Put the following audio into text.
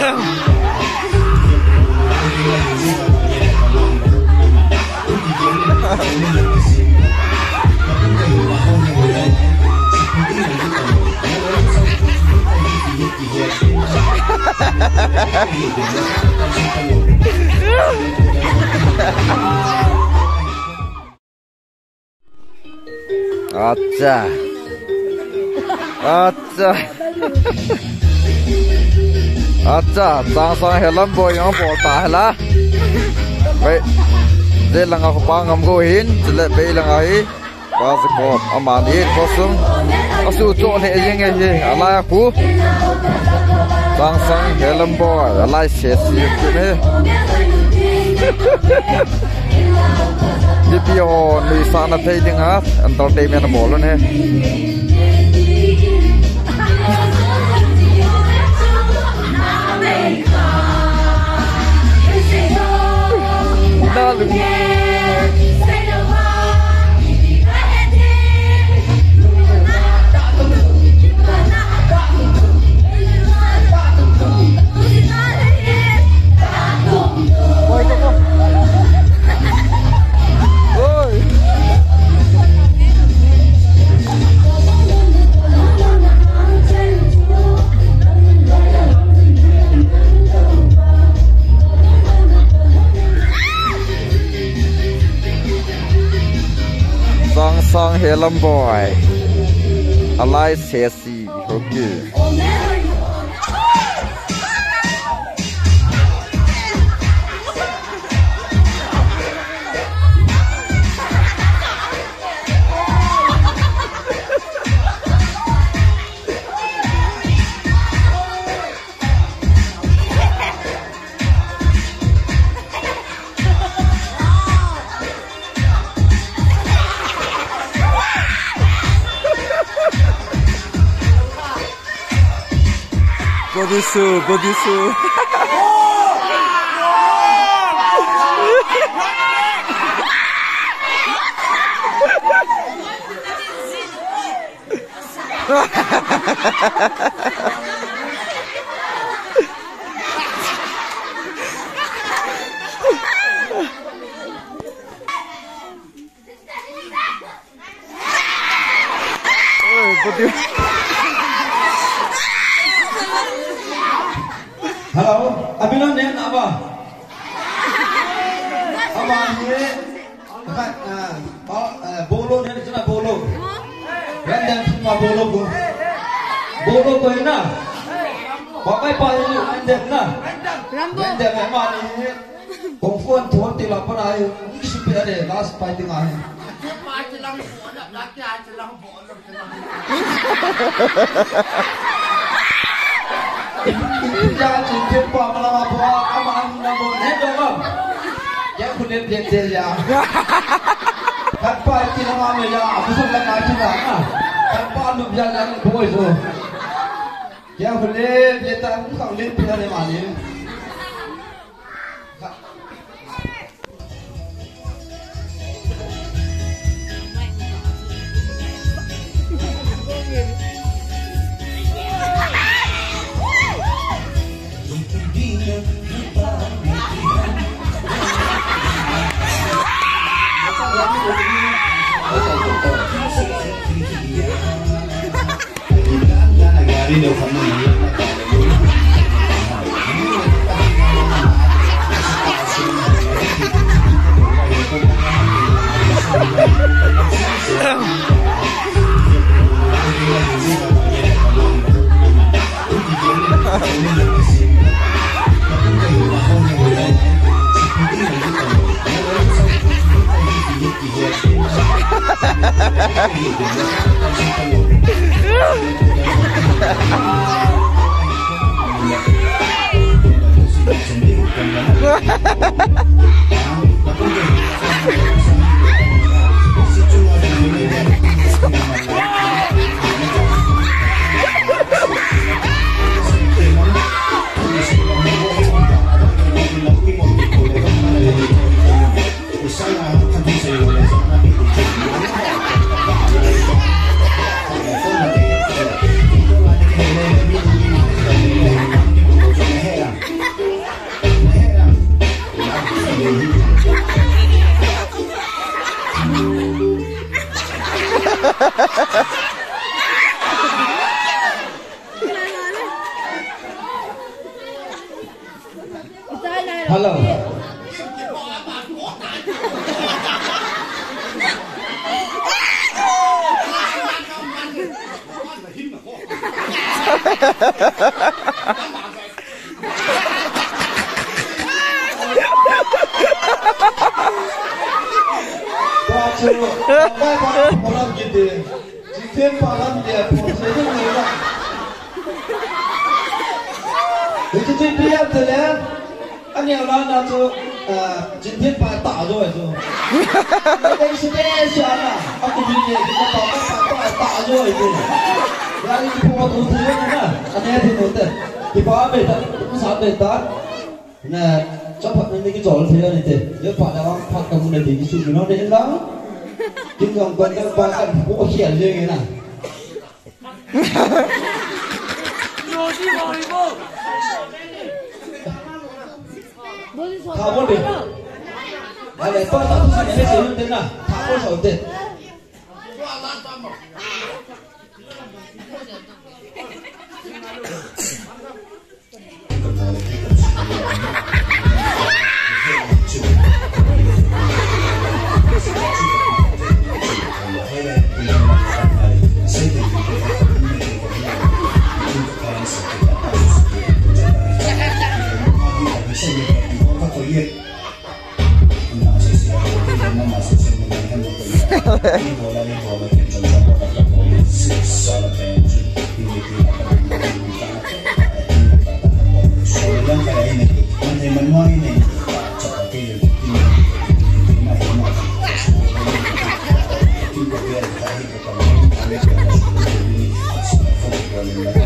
Acha. Acha. Acha, sang helm boy yang bota lah. Baik. Dia lang ako pa ngam gohin, sila bay lang ay. Basta ko amani kosong. Asu to ne yeng ye, ala aku. Sang helm boy, ala sesi ne. Video ni sana thay dengan entertainment bolon hai. Sang helm boy, alai sesi hoki. Bodisu. Halo, abilan nen apa? Apa ni? Bolo nen cina bolo. Nen cuma bolo bu. Bolo tu na. Pakai palu nen na. Nen memang ni. Kongkuan tuan tilah pernah. Ini supaya ada last fighting aja. Jangan cincin buat malam buat aman namun hedong. Yang kulit dia ya. Tanpa itu nama ya, bukan lagi nama. Tanpa lu jalan boy tu. Yang kulit dia tak bukan kulit dia ni mana. Halo. Malam gitu, jika malam dia proses ini lah. Itu dia tu lah, ani orang nak tu, jika pada tak jauh itu. Dari sini siapa? Aku bini kita tak jauh itu. Lagi di bawah tu tu mana? Ani ada tu tu. Di bawah beta, saat beta, nah. Cepat nanti kita jual saya nanti. Ya pada orang pak kamu nanti di sini nanti hilang. Kita orang bandar bahkan buat hian je ni nak. Kamu deh. Ada apa tak tu sini saya nanti nak. Kamu sahaja. Thank you.